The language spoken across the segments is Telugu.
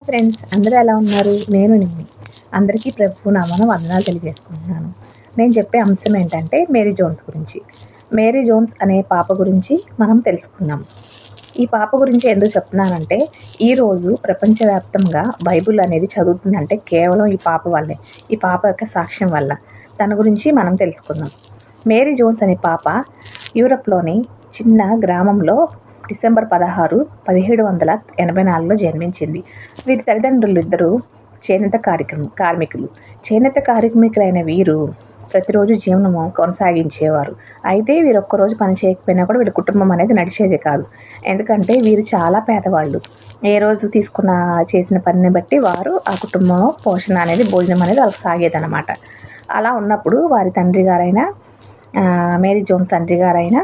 ఫ్రెండ్స్ అందరూ ఎలా ఉన్నారు? నేను నిమ్మి. అందరికీ ప్రభు నామాన వందనాలు తెలియజేసుకుంటున్నాను. నేను చెప్పే అంశం ఏంటంటే మేరీ జోన్స్ గురించి. మేరీ జోన్స్ అనే పాప గురించి మనం తెలుసుకుందాం. ఈ పాప గురించి ఎందుకు చెప్తున్నానంటే ఈరోజు ప్రపంచవ్యాప్తంగా బైబిల్ అనేది చదువుతుందంటే కేవలం ఈ పాప వల్లే. ఈ పాప యొక్క సాక్ష్యం వల్ల. తన గురించి మనం తెలుసుకుందాం. మేరీ జోన్స్ అనే పాప యూరప్‌లోని చిన్న గ్రామంలో డిసెంబర్ 16, 1784లో జన్మించింది. వీరి తల్లిదండ్రులిద్దరూ చేనేత కార్మికులు. చేనేత కార్మికులైన వీరు ప్రతిరోజు జీవనము కొనసాగించేవారు. అయితే వీరు ఒక్కరోజు పని చేయకపోయినా కూడా వీళ్ళ కుటుంబం అనేది నడిచేది కాదు. ఎందుకంటే వీరు చాలా పేదవాళ్ళు. ఏ రోజు చేసిన పనిని బట్టి వారు ఆ కుటుంబం పోషణ అనేది భోజనం అనేది వాళ్ళకి సాగేదనమాట. అలా ఉన్నప్పుడు వారి తండ్రి గారైన మేరీ జోన్స్ తండ్రి గారైన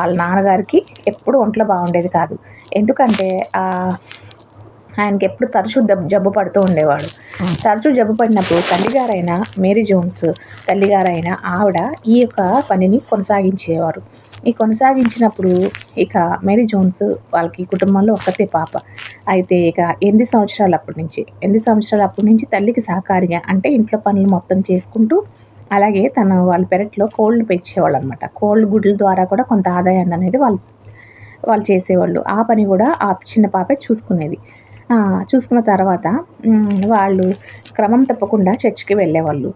వాళ్ళ నాన్నగారికి ఎప్పుడు ఒంట్లో బాగుండేది కాదు. ఎందుకంటే ఆయనకి ఎప్పుడు తరచూ జబ్బు పడుతూ ఉండేవాడు. తరచూ జబ్బు పడినప్పుడు తల్లిగారైన మేరీ జోన్స్ తల్లిగారైన ఆవిడ ఈ యొక్క పనిని కొనసాగించేవారు. ఈ కొనసాగించినప్పుడు ఇక మేరీ జోన్స్ వాళ్ళకి కుటుంబంలో ఒక్కతే పాప. అయితే ఇక 8 సంవత్సరాలు అప్పటి నుంచి తల్లికి సహకారిగా అంటే ఇంట్లో పనులు మొత్తం చేసుకుంటూ అలాగే వాళ్ళ పెరట్లో కోళ్ళు పెంచేవాళ్ళు అనమాట. కోళ్ళు గుడ్ల ద్వారా కూడా కొంత ఆదాయాన్ని అనేది వాళ్ళు చేసేవాళ్ళు. ఆ పని కూడా ఆ చిన్న పాపే చూసుకునేది. చూసుకున్న తర్వాత వాళ్ళు క్రమం తప్పకుండా చర్చికి వెళ్ళేవాళ్ళు.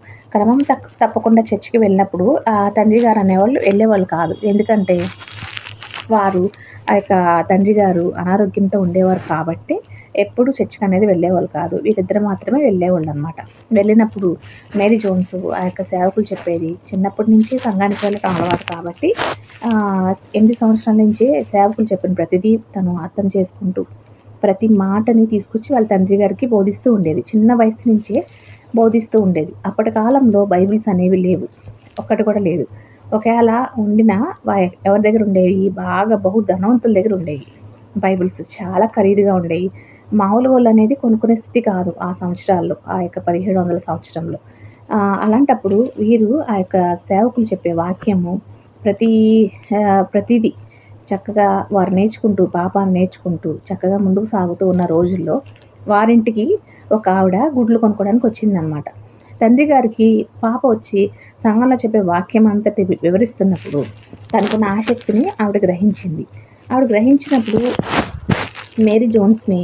తప్పకుండా చర్చికి వెళ్ళినప్పుడు తండ్రి గారు అనేవాళ్ళు వెళ్ళేవాళ్ళు కాదు. ఎందుకంటే వారు ఆ యొక్క తండ్రి గారు అనారోగ్యంతో ఉండేవారు కాబట్టి ఎప్పుడు చర్చికి అనేది వెళ్ళేవాళ్ళు కాదు. వీళ్ళిద్దరు మాత్రమే వెళ్ళేవాళ్ళు అనమాట. వెళ్ళినప్పుడు మేరీ జోన్స్ ఆ యొక్క సేవకులు చెప్పేది చిన్నప్పటి నుంచి సంఘానికి వెళ్ళటం అలవాటు కాబట్టి 8 సంవత్సరాల నుంచే సేవకులు చెప్పిన ప్రతిదీ తను అర్థం చేసుకుంటూ ప్రతి మాటని తీసుకొచ్చి వాళ్ళ తండ్రి గారికి బోధిస్తూ ఉండేది. చిన్న వయసు నుంచే బోధిస్తూ ఉండేది. అప్పటి కాలంలో బైబిల్స్ అనేవి లేవు. ఒక్కటి కూడా లేదు. ఒకవేళ ఉండినా ఎవరి దగ్గర ఉండేవి? బాగా ధనవంతుల దగ్గర ఉండేవి. బైబిల్స్ చాలా ఖరీదుగా ఉండేవి. మామూలు వాళ్ళు అనేది కొనుక్కునే స్థితి కాదు ఆ సంవత్సరాల్లో. ఆ యొక్క 1700 సంవత్సరంలో. అలాంటప్పుడు వీరు ఆ యొక్క సేవకులు చెప్పే వాక్యము ప్రతీదీ చక్కగా వారు నేర్చుకుంటూ పాపాన్ని నేర్చుకుంటూ చక్కగా ముందుకు సాగుతూ ఉన్న రోజుల్లో వారింటికి ఒక ఆవిడ గుడ్లు కొనుక్కోవడానికి వచ్చిందనమాట. తండ్రి గారికి పాప వచ్చి సంఘంలో చెప్పే వాక్యం అంతటి వివరిస్తున్నప్పుడు తనకున్న ఆసక్తిని ఆవిడ గ్రహించింది. ఆవిడ గ్రహించినప్పుడు మేరీ జోన్స్ని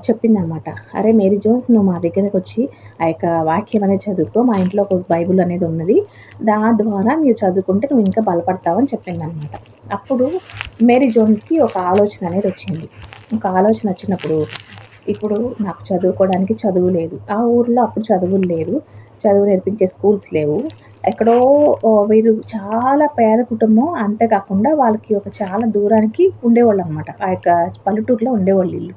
చెప్పిందనమాట. అరే మేరీ జోన్స్, నువ్వు మా దగ్గరకు వచ్చి ఆ యొక్క వాక్యం అనేది చదువుకో. మా ఇంట్లో ఒక బైబిల్ అనేది ఉన్నది. దాని ద్వారా మీరు చదువుకుంటే నువ్వు ఇంకా బలపడతావని చెప్పిందనమాట. అప్పుడు మేరీ జోన్స్కి ఒక ఆలోచన అనేది వచ్చింది. ఒక ఆలోచన వచ్చినప్పుడు ఇప్పుడు నాకు చదువుకోవడానికి చదువు లేదు. ఆ ఊర్లో అప్పుడు చదువులు లేదు. చదువు నేర్పించే స్కూల్స్ లేవు. ఎక్కడో వీరు చాలా పేద కుటుంబం. అంతేకాకుండా వాళ్ళకి ఒక చాలా దూరానికి ఉండేవాళ్ళు అనమాట. ఆ యొక్క పల్లెటూరులో ఉండేవాళ్ళు ఇల్లు.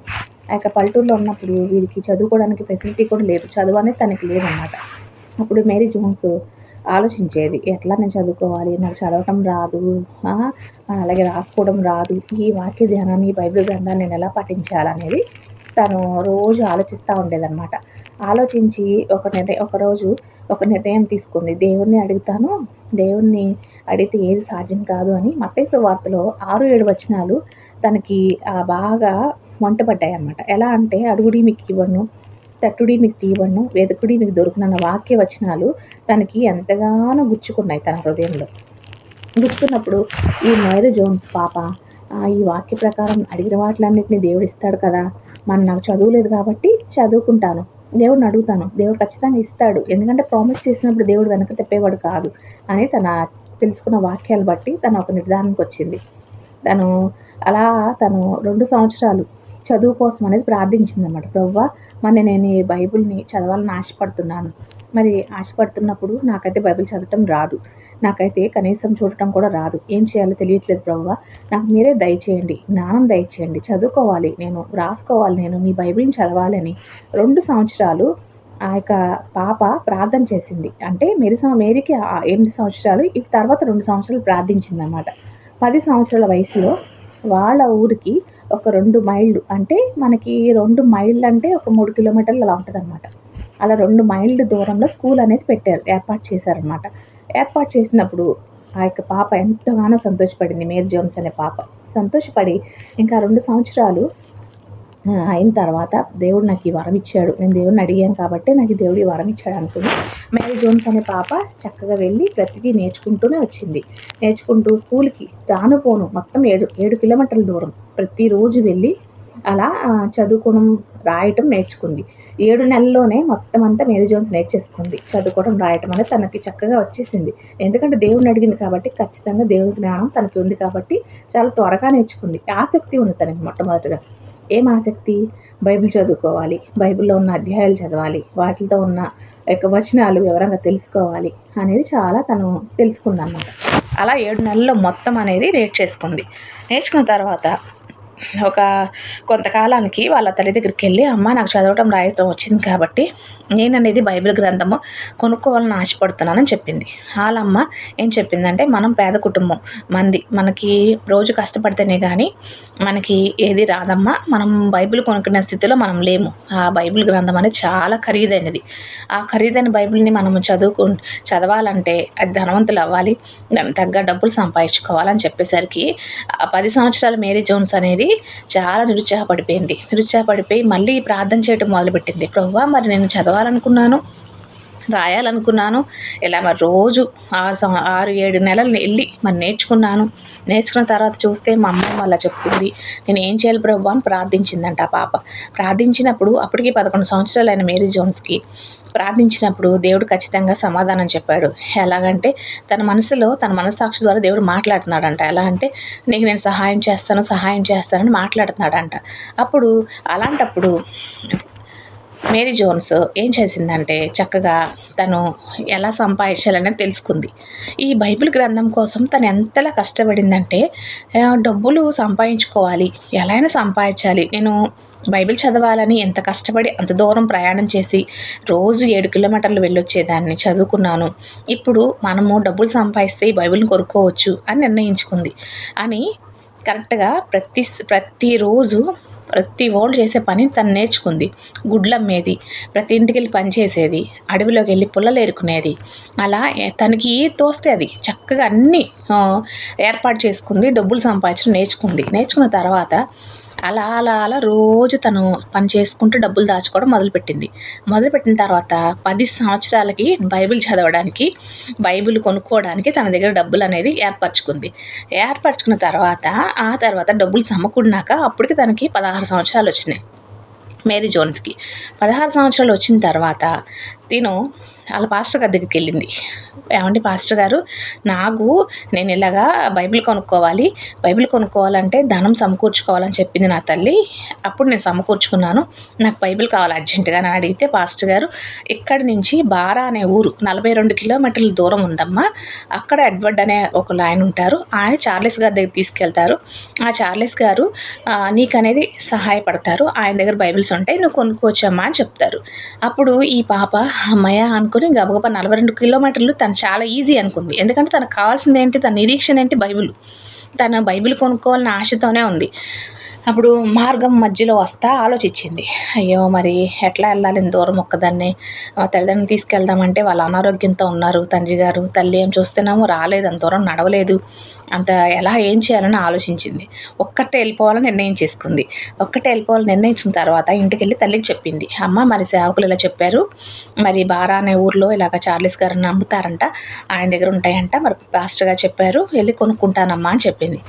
ఆ యొక్క పల్లెటూరులో ఉన్నప్పుడు వీరికి చదువుకోవడానికి ఫెసిలిటీ కూడా లేదు. చదువు అనేది తనకి లేదనమాట. అప్పుడు మేరీ జోన్స్ ఆలోచించేది, ఎట్లా నేను చదువుకోవాలి? నాకు చదవటం రాదు, అలాగే రాసుకోవడం రాదు. ఈ వాక్య ధ్యానాన్ని, బైబిల్ గ్రంథాన్ని నేను ఎలా పఠించాలనేది తను రోజు ఆలోచిస్తూ ఉండేదన్నమాట. ఆలోచించి ఒకరోజు ఒక నిర్ణయం తీసుకుంది. దేవుణ్ణి అడిగితే ఏది సాధ్యం కాదు అని. మత్తయి సువార్తలో 6-7 వచనాలు తనకి బాగా వంటపడ్డాయన్నమాట. ఎలా అంటే అడుగుడి మీకు ఇవ్వను, తట్టుడి మీకు తీయబడును, వెతుకుడి మీకు దొరుకునన్న వాక్య వచనాలు తనకి ఎంతగానో గుచ్చుకున్నాయి తన హృదయంలో. గుచ్చుకున్నప్పుడు ఈ మేరీ జోన్స్ పాప ఈ వాక్య ప్రకారం అడిగిన వాటిలన్నింటినీ దేవుడు ఇస్తాడు కదా, నాకు చదువు లేదు కాబట్టి చదువుకుంటాను, దేవుడిని అడుగుతాను, దేవుడు ఖచ్చితంగా ఇస్తాడు, ఎందుకంటే ప్రామిస్ చేసినప్పుడు దేవుడు వెనక తెప్పేవాడు కాదు అని తెలుసుకున్న వాక్యాలు బట్టి తను ఒక నిర్ధారణకు వచ్చింది. తను 2 సంవత్సరాలు చదువు కోసం అనేది ప్రార్థించిందన్నమాట. ప్రభువా, మరి నేను ఈ బైబిల్ని చదవాలని ఆశపడుతున్నాను. మరి ఆశపడుతున్నప్పుడు నాకైతే బైబిల్ చదవటం రాదు. నాకైతే కనీసం చూడటం కూడా రాదు. ఏం చేయాలో తెలియట్లేదు ప్రభువా, నాకు మీరే దయచేయండి, జ్ఞానం దయచేయండి, చదువుకోవాలి, నేను రాసుకోవాలి, నేను నీ బైబిల్ని చదవాలని 2 సంవత్సరాలు ఆ యొక్క పాప ప్రార్థన చేసింది. అంటే మేరీకి 8 సంవత్సరాలు, ఈ తర్వాత 2 సంవత్సరాలు ప్రార్థించిందన్నమాట. 10 సంవత్సరాల వయసులో వాళ్ళ ఊరికి ఒక 2 మైళ్ళు, అంటే మనకి 2 మైళ్ళు అంటే ఒక 3 కిలోమీటర్లు అలా ఉంటుందన్నమాట. అలా 2 మైళ్ళ దూరంలో స్కూల్ అనేది ఏర్పాటు చేశారనమాట. ఏర్పాటు చేసినప్పుడు ఆ యొక్క పాప ఎంతగానో సంతోషపడింది. మేరీ జోన్స్ అనే పాప సంతోషపడి ఇంకా 2 సంవత్సరాలు అయిన తర్వాత దేవుడు నాకు ఈ వరం ఇచ్చాడు, నేను దేవుడిని అడిగాను కాబట్టి నాకు ఈ దేవుడు ఈ వరం ఇచ్చాడు అనుకుని మేరీ జోన్స్ అనే పాప చక్కగా వెళ్ళి ప్రతిదీ నేర్చుకుంటూనే వచ్చింది. నేర్చుకుంటూ స్కూల్కి రాను పోను మొత్తం 7 కిలోమీటర్ల దూరం ప్రతిరోజు వెళ్ళి అలా చదువుకోవడం రాయటం నేర్చుకుంది. 7 నెలల్లోనే మొత్తం అంతా మేరీ జోన్స్ నేర్చేసుకుంది. చదువుకోవడం రాయటం అనేది తనకి చక్కగా వచ్చేసింది. ఎందుకంటే దేవుడిని అడిగింది కాబట్టి, ఖచ్చితంగా దేవుని జ్ఞానం తనకి ఉంది కాబట్టి చాలా త్వరగా నేర్చుకుంది. ఆసక్తి ఉంది తనకి మొట్టమొదటిగా. ఏం ఆసక్తి? బైబిల్ చదువుకోవాలి, బైబిల్లో ఉన్న అధ్యాయాలు చదవాలి, వాటితో ఉన్న యొక్క వచనాలు వివరంగా తెలుసుకోవాలి అనేది చాలా తను తెలుసుకుందన్నమాట. అలా 7 నెలల్లో మొత్తం అనేది నేర్చేసుకుంది. నేర్చుకున్న తర్వాత ఒక కొంతకాలానికి వాళ్ళ తల్లి దగ్గరికి వెళ్ళి, అమ్మ నాకు చదవటం రాయటం వచ్చింది కాబట్టి నేననేది బైబిల్ గ్రంథము కొనుక్కోవాలని ఆశపడుతున్నానని చెప్పింది. వాళ్ళమ్మ ఏం చెప్పిందంటే, మనం పేద కుటుంబం మంది, మనకి రోజు కష్టపడితేనే కానీ మనకి ఏది రాదమ్మా, మనం బైబిల్ కొనుక్కునే స్థితిలో మనం లేము. ఆ బైబిల్ గ్రంథం అనేది చాలా ఖరీదైనది. ఆ ఖరీదైన బైబిల్ని మనము చదవాలంటే అది ధనవంతులు అవ్వాలి, దానికి తగ్గ డబ్బులు సంపాదించుకోవాలని చెప్పేసరికి 10 సంవత్సరాల మేరీ జోన్స్ అనేది చాలా నిరుత్సాహపడిపోయి మళ్ళీ ప్రార్థన చేయటం మొదలుపెట్టింది. ప్రభువా, మరి నేను చదవాలనుకున్నాను, రాయాలనుకున్నాను, ఇలా మరి రోజు 6-7 నెలలు వెళ్ళి మరి నేర్చుకున్న తర్వాత చూస్తే మా అమ్మ అలా చెప్తుంది, నేను ఏం చేయాలి ప్రభువా అని ప్రార్థించిందంట ఆ పాప. ప్రార్థించినప్పుడు అప్పటికి 11 సంవత్సరాలైన మేరీ జోన్స్కి ప్రార్థించినప్పుడు దేవుడు ఖచ్చితంగా సమాధానం చెప్పాడు. ఎలాగంటే తన మనస్సాక్షి ద్వారా దేవుడు మాట్లాడుతున్నాడంట. ఎలా అంటే, నీకు నేను సహాయం చేస్తానని మాట్లాడుతున్నాడంట. అలాంటప్పుడు మేరీ జోన్స్ ఏం చేసిందంటే, చక్కగా తను ఎలా సంపాదించాలనేది తెలుసుకుంది. ఈ బైబిల్ గ్రంథం కోసం తను ఎంతలా కష్టపడిందంటే, డబ్బులు సంపాదించుకోవాలి, ఎలా అయినా సంపాదించాలి, నేను బైబిల్ చదవాలని ఎంత కష్టపడి అంత దూరం ప్రయాణం చేసి రోజు 7 కిలోమీటర్లు వెళ్ళొచ్చేదాన్ని, చదువుకున్నాను. ఇప్పుడు మనము డబ్బులు సంపాదిస్తే ఈ బైబిల్ని కొనుక్కోవచ్చు అని నిర్ణయించుకుంది. అని కరెక్ట్గా ప్రతిరోజు ప్రతి వాళ్ళు చేసే పని తను నేర్చుకుంది. గుడ్లు అమ్మేది, ప్రతి ఇంటికి వెళ్ళి పని చేసేది, అడవిలోకి వెళ్ళి పుల్లలు ఏరుకునేది. అలా తనకి తోస్తే అది చక్కగా అన్నీ ఏర్పాటు చేసుకుంది. డబ్బులు సంపాదించడం నేర్చుకున్న తర్వాత అలా రోజు తను పని చేసుకుంటూ డబ్బులు దాచుకోవడం మొదలుపెట్టిన తర్వాత 10 సంవత్సరాలకి బైబిల్ చదవడానికి, బైబిల్ కొనుక్కోవడానికి తన దగ్గర డబ్బులు అనేది ఏర్పరచుకున్న తర్వాత ఆ తర్వాత డబ్బులు సమకూడినాక అప్పటికి తనకి 16 సంవత్సరాలు వచ్చినాయి. మేరీ జోన్స్కి 16 సంవత్సరాలు వచ్చిన తర్వాత తిను వాళ్ళ పాస్టర్ గారి దగ్గరికి వెళ్ళింది. ఏమండి పాస్టర్ గారు, నేను ఇలాగా బైబిల్ కొనుక్కోవాలంటే ధనం సమకూర్చుకోవాలని చెప్పింది నా తల్లి. అప్పుడు నేను సమకూర్చుకున్నాను, నాకు బైబిల్ కావాలి అర్జెంటుగా అని అడిగితే, పాస్టర్ గారు, ఇక్కడి నుంచి బారా అనే ఊరు 42 కిలోమీటర్ల దూరం ఉందమ్మా, అక్కడ ఎడ్వర్డ్ అనే ఒక ఆయన ఉంటారు, ఆయన చార్లెస్ గారి దగ్గర తీసుకెళ్తారు. ఆ చార్లెస్ గారు నీకనేది సహాయపడతారు, ఆయన దగ్గర బైబిల్స్ ఉంటాయి, నువ్వు కొనుక్కోవచ్చమ్మా అని చెప్తారు. అప్పుడు ఈ పాప అమ్మయ్య అనుకుని గబగబా 42 కిలోమీటర్లు తను చాలా ఈజీ అనుకుంది. ఎందుకంటే తనకు కావాల్సింది ఏంటి, తన నిరీక్షణ ఏంటి, తను బైబిల్ కొనుక్కోవాలని ఆశతోనే ఉంది. అప్పుడు మార్గం మధ్యలో వస్తా ఆలోచించింది, అయ్యో మరి ఎట్లా వెళ్ళాలి దూరం ఒక్కదాన్ని, తల్లిదండ్రులు తీసుకెళ్దామంటే వాళ్ళు అనారోగ్యంతో ఉన్నారు, తండ్రి గారు తల్లి ఏం చూస్తున్నామో రాలేదు, అంత దూరం నడవలేదు, ఏం చేయాలని ఆలోచించింది. ఒక్కటే వెళ్ళిపోవాలని నిర్ణయించిన తర్వాత ఇంటికి వెళ్ళి తల్లికి చెప్పింది, అమ్మ మరి సేవకులు ఇలా చెప్పారు, మరి బారా అనే ఊర్లో ఇలాగ చార్లెస్ గారిని నమ్ముతారంట, ఆయన దగ్గర ఉంటాయంట, మరి పాస్టర్ గారు చెప్పారు, వెళ్ళి కొనుక్కుంటానమ్మా అని చెప్పింది.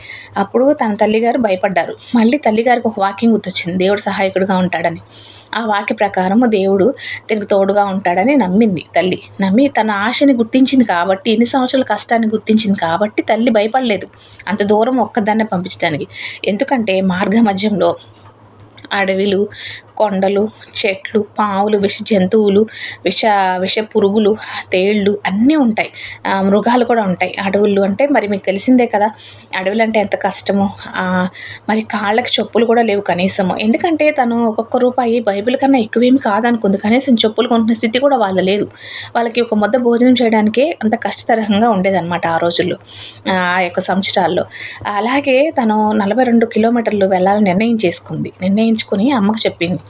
అప్పుడు తన తల్లిగారు భయపడ్డారు. మళ్ళీ తల్లిగారికి ఒక వాక్యం గుర్తొచ్చింది, దేవుడు సహాయకుడిగా ఉంటాడని. ఆ వాక్య ప్రకారం దేవుడు తనకు తోడుగా ఉంటాడని నమ్మింది తల్లి. నమ్మి తన ఆశని గుర్తించింది కాబట్టి, ఇన్ని సంవత్సరాల కష్టాన్ని గుర్తించింది కాబట్టి తల్లి భయపడలేదు అంత దూరం ఒక్కదాన్నే పంపించడానికి. ఎందుకంటే మార్గ మధ్యంలో అడవిలు, కొండలు, చెట్లు, పాములు, విష జంతువులు, విష పురుగులు, తేళ్ళు అన్నీ ఉంటాయి, మృగాలు కూడా ఉంటాయి. అడవులు అంటే మరి మీకు తెలిసిందే కదా, అడవులు అంటే ఎంత కష్టమో. మరి కాళ్ళకి చెప్పులు కూడా లేవు కనీసము. ఎందుకంటే తను ఒక్కొక్క రూపాయి బైబిల్ కన్నా ఎక్కువేమి కాదనుకుంది, కనీసం చెప్పులు కొనుక్కునే స్థితి కూడా లేదు. వాళ్ళకి ఒక ముద్ద భోజనం చేయడానికే అంత కష్టతరంగా ఉండేదన్నమాట ఆ రోజుల్లో, ఆ యొక్క సంవత్సరాల్లో. అలాగే తను 42 కిలోమీటర్లు వెళ్ళాలని నిర్ణయించుకుంది. తప్పించుకొని అమ్మకు చెప్పింది.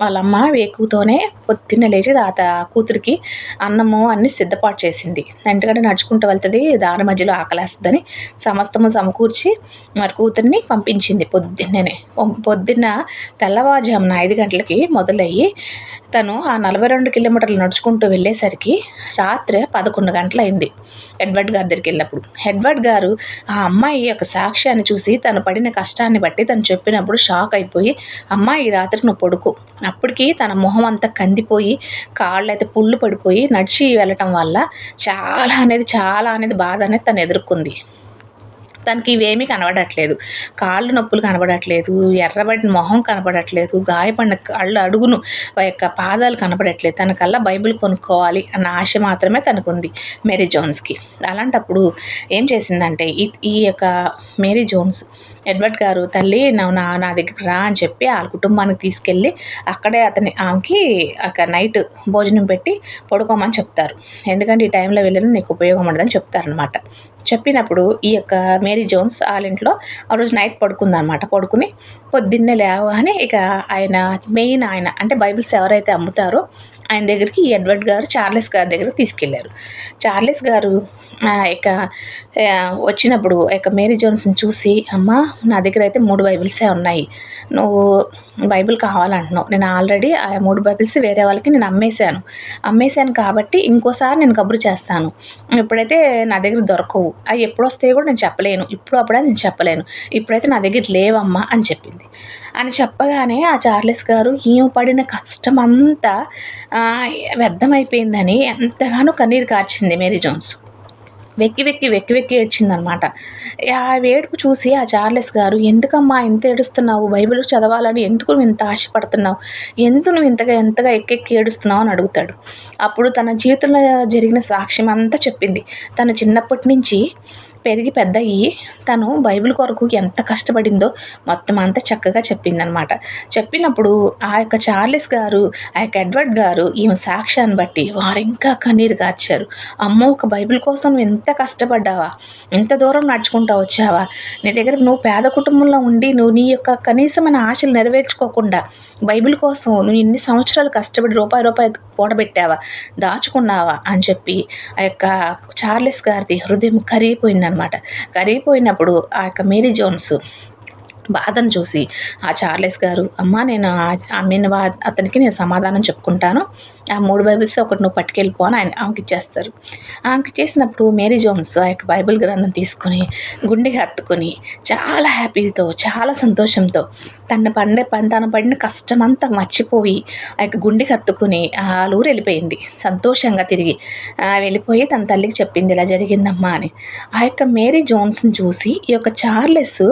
వాళ్ళమ్మ వేకువతోనే పొద్దున్నే లేచి కూతురికి అన్నము అన్నీ సిద్ధపాటు చేసింది. ఎందుకంటే నడుచుకుంటూ వెళ్తుంది, దారి మధ్యలో ఆకలేస్తుందని సమస్తము సమకూర్చి మరి కూతురిని పంపించింది పొద్దున్న తెల్లవారుజామున 5 గంటలకి మొదలయ్యి తను ఆ 42 కిలోమీటర్లు నడుచుకుంటూ వెళ్ళేసరికి రాత్రి 11 గంటలయింది ఎడ్వర్డ్ గారి దగ్గరికి వెళ్ళినప్పుడు. ఎడ్వర్డ్ గారు ఆ అమ్మాయి యొక్క సాక్ష్యాన్ని చూసి తను పడిన కష్టాన్ని బట్టి తను చెప్పినప్పుడు షాక్ అయిపోయి, అమ్మాయి ఈ రాత్రికి నువ్వు పడుకో. అప్పటికి తన మొహం అంతా కందిపోయి కాళ్ళు అయితే పుళ్ళు పడిపోయి నడిచి వెళ్ళటం వల్ల చాలా అనేది బాధ అనేది తను ఎదుర్కొంది. తనకి ఇవేమీ కనబడట్లేదు, కాళ్ళు నొప్పులు కనబడట్లేదు, ఎర్రబడిన మొహం కనబడట్లేదు, గాయపడిన కాళ్ళు అడుగును యొక్క పాదాలు కనబడట్లేదు. తనకల్లా బైబిల్ కొనుక్కోవాలి అన్న ఆశ మాత్రమే తనకుంది మేరీ జోన్స్కి. అలాంటప్పుడు ఏం చేసిందంటే ఈ యొక్క మేరీ జోన్స్ ఎడ్వర్డ్ గారు తల్లి నా దగ్గరికి రా అని చెప్పి వాళ్ళ కుటుంబానికి తీసుకెళ్ళి అక్కడే ఆమెకి అక్కడ నైట్ భోజనం పెట్టి పడుకోమని చెప్తారు. ఎందుకంటే ఈ టైంలో వెళ్ళడం నీకు ఉపయోగం ఉండదని చెప్తారనమాట. చెప్పినప్పుడు ఈ యొక్క మేరీ జోన్స్ వాళ్ళ ఇంట్లో ఆ రోజు నైట్ పడుకుందనమాట. పడుకుని పొద్దున్నే లేవగానే ఇక ఆయన అంటే బైబిల్స్ ఎవరైతే అమ్ముతారో ఆయన దగ్గరికి ఎడ్వర్డ్ గారు చార్లెస్ గారి దగ్గరికి తీసుకెళ్లారు. చార్లెస్ గారు ఇక వచ్చినప్పుడు ఇక మేరీ జోన్స్ని చూసి, అమ్మ నా దగ్గర అయితే 3 బైబిల్సే ఉన్నాయి, నువ్వు బైబిల్ కావాలంటున్నావు, నేను ఆల్రెడీ ఆ 3 బైబిల్స్ వేరే వాళ్ళకి నేను అమ్మేశాను కాబట్టి ఇంకోసారి నేను కబురు చేస్తాను, ఇప్పుడైతే నా దగ్గర దొరకవు, అవి ఎప్పుడు వస్తాయో కూడా నేను చెప్పలేను, నేను చెప్పలేను, ఇప్పుడైతే నా దగ్గర లేవమ్మా అని చెప్పింది. అని చెప్పగానే ఆ చార్లెస్ గారు ఈమె పడిన కష్టం అంతా వ్యర్థమైపోయిందని ఎంతగానో కన్నీరు కార్చింది మేరీ జోన్స్. వెక్కి ఏడ్చిందనమాట. ఆ ఏడుపు చూసి ఆ చార్లెస్ గారు, ఎందుకమ్మా ఇంత ఏడుస్తున్నావు, బైబిల్ చదవాలని ఎందుకు నువ్వు ఇంత ఆశపడుతున్నావు, ఎందుకు నువ్వు ఎంతగా ఎక్కెక్కి ఏడుస్తున్నావు అని అడుగుతాడు. అప్పుడు తన జీవితంలో జరిగిన సాక్ష్యం అంతా చెప్పింది. తను చిన్నప్పటి నుంచి పెరిగి పెద్దయ్యి తను బైబిల్ కొరకు ఎంత కష్టపడిందో మొత్తం అంతా చక్కగా చెప్పిందనమాట. చెప్పినప్పుడు ఆ యొక్క చార్లెస్ గారు, ఆ యొక్క ఎడ్వర్డ్ గారు ఈమె సాక్ష్యాన్ని బట్టి వారు ఇంకా కన్నీరు కార్చారు. అమ్మో, ఒక బైబిల్ కోసం నువ్వు ఎంత కష్టపడ్డావా, ఎంత దూరం నడుచుకుంటూ వచ్చావా, నీ దగ్గర నువ్వు పేద కుటుంబంలో ఉండి నువ్వు నీ యొక్క కనీసమైన ఆశలు నెరవేర్చుకోకుండా బైబిల్ కోసం నువ్వు ఇన్ని సంవత్సరాలు కష్టపడి రూపాయి కూడబెట్టావా, దాచుకున్నావా అని చెప్పి ఆ యొక్క చార్లెస్ గారిది హృదయం కరిగిపోయినప్పుడు ఆ యొక్క మేరీ జోన్స్ బాధను చూసి ఆ చార్లెస్ గారు, అమ్మ నేను అతనికి నేను సమాధానం చెప్పుకుంటాను, ఆ 3 బైబిల్స్లో ఒకటి నువ్వు పట్టుకెళ్ళిపో అని ఆమెకి ఇచ్చేస్తారు. ఆమెకి ఇచ్చేసినప్పుడు మేరీ జోన్స్ ఆ యొక్క బైబిల్ గ్రంథం తీసుకొని గుండెకి హత్తుకొని చాలా హ్యాపీతో చాలా సంతోషంతో తను పడిన కష్టమంతా మర్చిపోయి ఆ యొక్క గుండెకి హత్తుకొని ఆ ఊరు వెళ్ళిపోయింది. సంతోషంగా తిరిగి వెళ్ళిపోయి తన తల్లికి చెప్పింది, ఇలా జరిగిందమ్మా అని. ఆ యొక్క మేరీ జోన్స్ని చూసి ఈ యొక్క చార్లెస్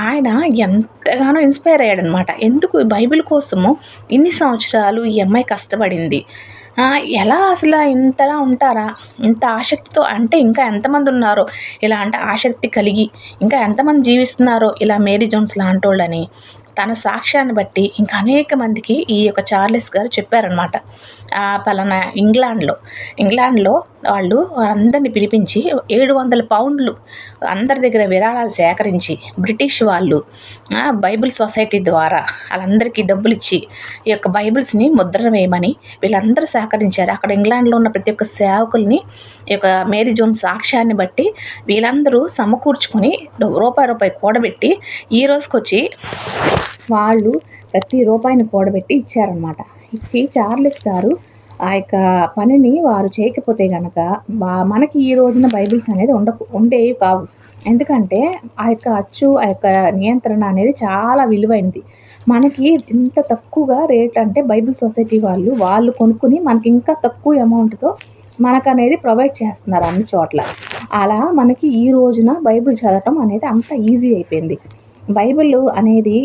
ఆయన ఎంతగానో ఇన్స్పైర్ అయ్యాడనమాట. ఎందుకు బైబిల్ కోసము ఇన్ని సంవత్సరాలు ఈ అమ్మాయి కష్టపడింది, ఎలా అసలు ఇంతలా ఉంటారా, ఇంత ఆసక్తితో, అంటే ఇంకా ఎంతమంది ఉన్నారో ఇలా అంటే ఆసక్తి కలిగి ఇంకా ఎంతమంది జీవిస్తున్నారో ఇలా మేరీ జోన్స్ లాంటోళ్ళని తన సాక్ష్యాన్ని బట్టి ఇంకా అనేక మందికి ఈ యొక్క చార్లెస్ గారు చెప్పారనమాట. పలానా ఇంగ్లాండ్లో వాళ్ళు అందరిని పిలిపించి 700 పౌండ్లు అందరి దగ్గర విరాళాలు సేకరించి బ్రిటిష్ వాళ్ళు బైబిల్ సొసైటీ ద్వారా వాళ్ళందరికీ డబ్బులు ఇచ్చి ఈ యొక్క బైబిల్స్ని ముద్రణ వేయమని వీళ్ళందరూ సహకరించారు. అక్కడ ఇంగ్లాండ్లో ఉన్న ప్రతి ఒక్క సేవకుల్ని ఈ యొక్క మేరీ జోన్స్ సాక్ష్యాన్ని బట్టి వీళ్ళందరూ సమకూర్చుకొని రూపాయి కూడబెట్టి ఈ రోజుకొచ్చి వాళ్ళు ప్రతి రూపాయిని కూడబెట్టి ఇచ్చారనమాట. ఇచ్చి చార్లెస్ గారు ఆ యొక్క పనిని వారు చేయకపోతే కనుక మనకి ఈ రోజున బైబిల్స్ అనేది ఉండేవి కావు. ఎందుకంటే ఆ యొక్క అచ్చు, ఆ యొక్క నియంత్రణ అనేది చాలా విలువైనది. మనకి ఇంత తక్కువగా రేట్ అంటే బైబిల్ సొసైటీ వాళ్ళు కొనుక్కుని మనకి ఇంకా తక్కువ అమౌంట్తో మనకు అనేది ప్రొవైడ్ చేస్తున్నారు అన్ని చోట్ల. అలా మనకి ఈ రోజున బైబిల్ చదవటం అనేది అంత ఈజీ అయిపోయింది. బైబిల్ అనేది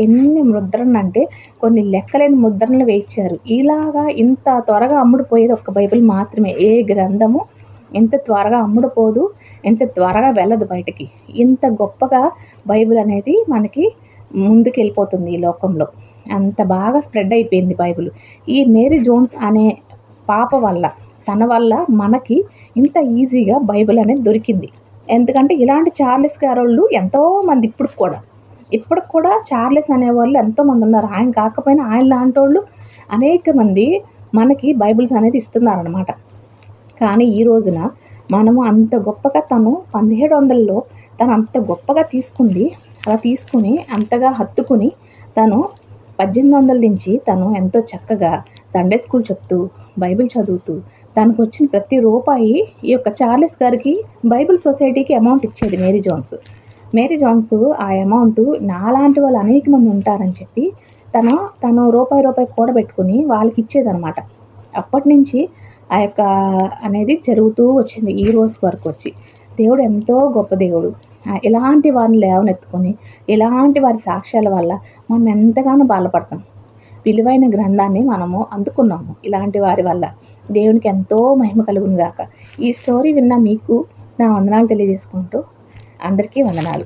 ఎన్ని ముద్రణ అంటే కొన్ని లెక్కలేని ముద్రణలు వేయించారు. ఇలాగా ఇంత త్వరగా అమ్ముడుపోయేది ఒక్క బైబిల్ మాత్రమే. ఏ గ్రంథము ఎంత త్వరగా అమ్ముడుపోదు, ఎంత త్వరగా వెళ్ళదు బయటకి. ఇంత గొప్పగా బైబిల్ అనేది మనకి ముందుకు వెళ్ళిపోతుంది ఈ లోకంలో. అంత బాగా స్ప్రెడ్ అయిపోయింది బైబిల్. ఈ మేరీ జోన్స్ అనే పాప వల్ల, తన వల్ల మనకి ఇంత ఈజీగా బైబిల్ అనేది దొరికింది. ఎందుకంటే ఇలాంటి చార్లెస్ గారోళ్ళు ఎంతోమంది ఇప్పుడు కూడా ఇప్పటికి కూడా చార్లెస్ అనేవాళ్ళు ఎంతోమంది ఉన్నారు. ఆయన కాకపోయినా ఆయన లాంటోళ్ళు అనేక మంది మనకి బైబిల్స్ అనేది ఇస్తున్నారనమాట. కానీ ఈ రోజున మనము అంత గొప్పగా తను 1700లో తను అంత గొప్పగా తీసుకుంది. అలా తీసుకుని అంతగా హత్తుకుని తను 1800 నుంచి తను ఎంతో చక్కగా సండే స్కూల్ చెప్తూ, బైబిల్ చదువుతూ, తనకొచ్చిన ప్రతి రూపాయి ఈ యొక్క చార్లెస్ గారికి బైబిల్ సొసైటీకి అమౌంట్ ఇచ్చేది మేరీ జోన్స్. మేరీ జోన్స్ ఆ అమౌంటు నాలాంటి వాళ్ళు అనేక మంది ఉంటారని చెప్పి తను రూపాయి కూడబెట్టుకుని వాళ్ళకిచ్చేదనమాట. అప్పటినుంచి ఆ యొక్క అనేది జరుగుతూ వచ్చింది ఈ రోజు వరకు వచ్చి. దేవుడు ఎంతో గొప్ప దేవుడు. ఇలాంటి వారిని లేవనెత్తుకొని, ఇలాంటి వారి సాక్ష్యాల వల్ల మనం ఎంతగానో బాధపడతాం. విలువైన గ్రంథాన్ని మనము అందుకున్నాము ఇలాంటి వారి వల్ల. దేవునికి ఎంతో మహిమ కలుగును గాక. ఈ స్టోరీ విన్న మీకు నా వందనాలు తెలియజేసుకుంటూ అందరికీ వందనాలు.